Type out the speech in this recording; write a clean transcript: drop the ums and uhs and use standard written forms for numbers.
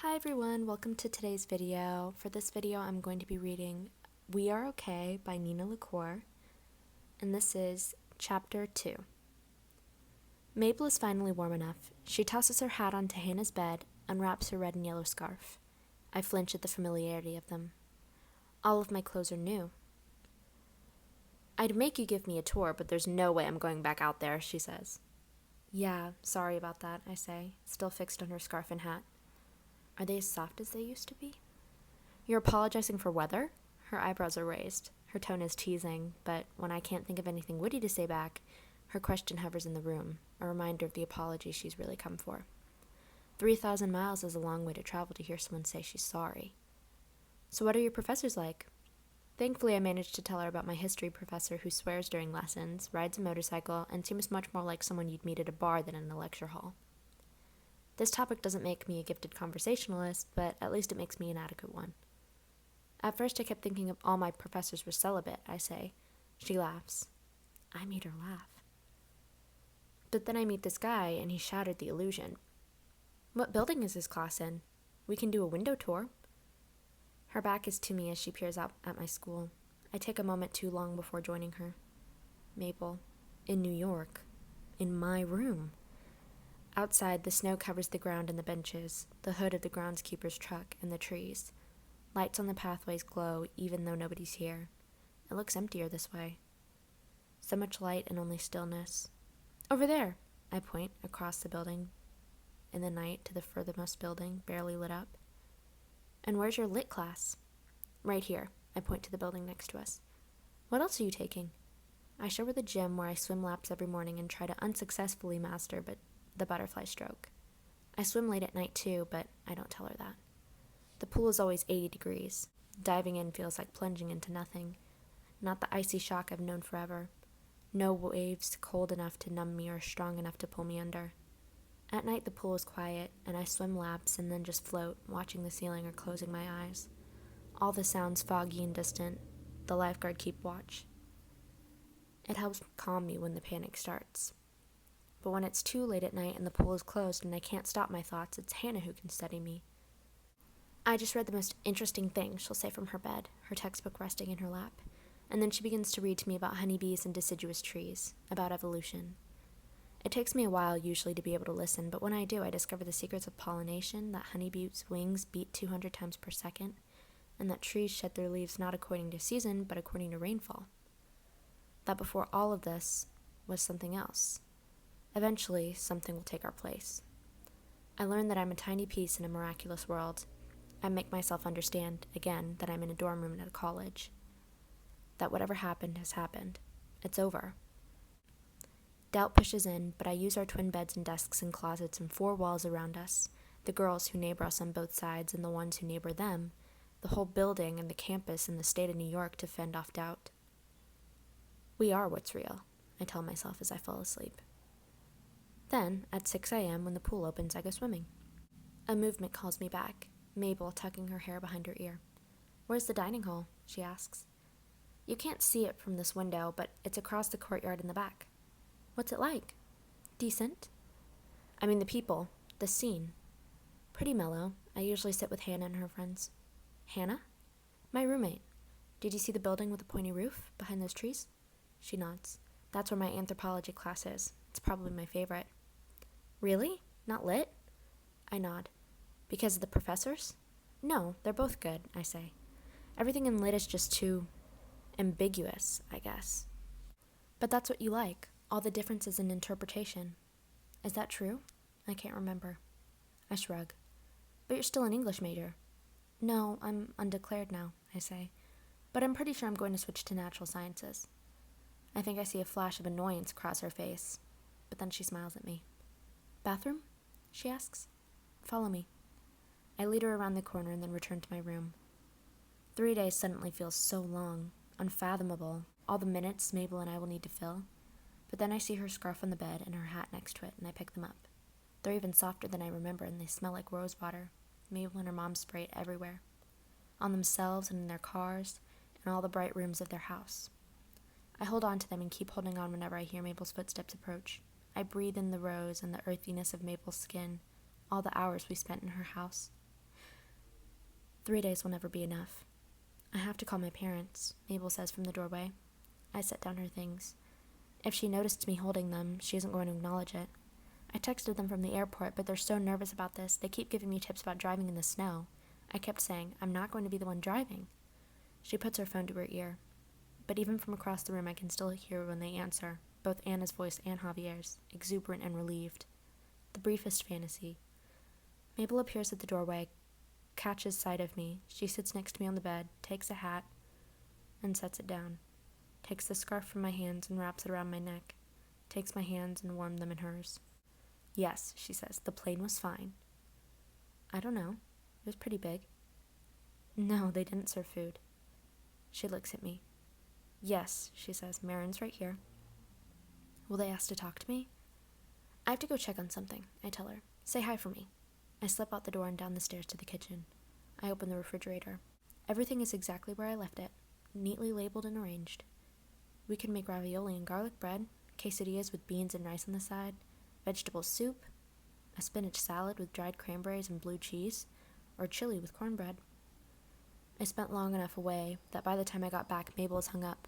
Hi everyone, welcome to today's video. For this video, I'm going to be reading We Are Okay by Nina LaCour, and this is Chapter 2. Mabel is finally warm enough. She tosses her hat onto Hannah's bed, unwraps her red and yellow scarf. I flinch at the familiarity of them. All of my clothes are new. I'd make you give me a tour, but there's no way I'm going back out there, she says. Yeah, sorry about that, I say, still fixed on her scarf and hat. Are they as soft as they used to be? You're apologizing for weather? Her eyebrows are raised. Her tone is teasing, but when I can't think of anything witty to say back, her question hovers in the room, a reminder of the apology she's really come for. 3,000 miles is a long way to travel to hear someone say she's sorry. So what are your professors like? Thankfully, I managed to tell her about my history professor who swears during lessons, rides a motorcycle, and seems much more like someone you'd meet at a bar than in a lecture hall. This topic doesn't make me a gifted conversationalist, but at least it makes me an adequate one. At first, I kept thinking of all my professors were celibate, I say. She laughs. I made her laugh. But then I meet this guy, and he shattered the illusion. What building is his class in? We can do a window tour. Her back is to me as she peers out at my school. I take a moment too long before joining her. Mabel. In New York. In my room. Outside, the snow covers the ground and the benches, the hood of the groundskeeper's truck, and the trees. Lights on the pathways glow, even though nobody's here. It looks emptier this way. So much light and only stillness. Over there, I point across the building, in the night to the furthermost building, barely lit up. And where's your lit class? Right here, I point to the building next to us. What else are you taking? I show her the gym where I swim laps every morning and try to unsuccessfully master the butterfly stroke. I swim late at night too, but I don't tell her that. The pool is always 80 degrees. Diving in feels like plunging into nothing. Not the icy shock I've known forever. No waves cold enough to numb me or strong enough to pull me under. At night the pool is quiet, and I swim laps and then just float, watching the ceiling or closing my eyes. All the sounds foggy and distant. The lifeguard keep watch. It helps calm me when the panic starts. But when it's too late at night and the pool is closed and I can't stop my thoughts, it's Hannah who can steady me. I just read the most interesting thing, she'll say from her bed, her textbook resting in her lap, and then she begins to read to me about honeybees and deciduous trees, about evolution. It takes me a while usually to be able to listen, but when I do, I discover the secrets of pollination, that honeybees' wings beat 200 times per second, and that trees shed their leaves not according to season, but according to rainfall. That before all of this was something else. Eventually, something will take our place. I learn that I'm a tiny piece in a miraculous world. I make myself understand, again, that I'm in a dorm room at a college. That whatever happened has happened. It's over. Doubt pushes in, but I use our twin beds and desks and closets and 4 walls around us, the girls who neighbor us on both sides and the ones who neighbor them, the whole building and the campus and the state of New York to fend off doubt. We are what's real, I tell myself as I fall asleep. Then, at 6 a.m., when the pool opens, I go swimming. A movement calls me back, Mabel tucking her hair behind her ear. Where's the dining hall? She asks. You can't see it from this window, but it's across the courtyard in the back. What's it like? Decent? I mean the people, the scene. Pretty mellow. I usually sit with Hannah and her friends. Hannah? My roommate. Did you see the building with the pointy roof, behind those trees? She nods. That's where my anthropology class is. It's probably my favorite. Really? Not lit? I nod. Because of the professors? No, they're both good, I say. Everything in lit is just too ambiguous, I guess. But that's what you like, all the differences in interpretation. Is that true? I can't remember. I shrug. But you're still an English major. No, I'm undeclared now, I say. But I'm pretty sure I'm going to switch to natural sciences. I think I see a flash of annoyance cross her face, but then she smiles at me. Bathroom? She asks. Follow me. I lead her around the corner and then return to my room. 3 days suddenly feels so long, unfathomable, all the minutes Mabel and I will need to fill. But then I see her scarf on the bed and her hat next to it, and I pick them up. They're even softer than I remember, and they smell like rose water. Mabel and her mom spray it everywhere. On themselves and in their cars, and all the bright rooms of their house. I hold on to them and keep holding on whenever I hear Mabel's footsteps approach. I breathe in the rose and the earthiness of Mabel's skin, all the hours we spent in her house. 3 days will never be enough. I have to call my parents, Mabel says from the doorway. I set down her things. If she noticed me holding them, she isn't going to acknowledge it. I texted them from the airport, but they're so nervous about this, they keep giving me tips about driving in the snow. I kept saying, I'm not going to be the one driving. She puts her phone to her ear. But even from across the room, I can still hear when they answer, both Anna's voice and Javier's, exuberant and relieved. The briefest fantasy. Mabel appears at the doorway, catches sight of me. She sits next to me on the bed, takes a hat, and sets it down. Takes the scarf from my hands and wraps it around my neck. Takes my hands and warms them in hers. Yes, she says, the plane was fine. I don't know. It was pretty big. No, they didn't serve food. She looks at me. Yes, she says, Marin's right here. Will they ask to talk to me? I have to go check on something, I tell her. Say hi for me. I slip out the door and down the stairs to the kitchen. I open the refrigerator. Everything is exactly where I left it, neatly labeled and arranged. We can make ravioli and garlic bread, quesadillas with beans and rice on the side, vegetable soup, a spinach salad with dried cranberries and blue cheese, or chili with cornbread. I spent long enough away that by the time I got back, Mabel was hung up.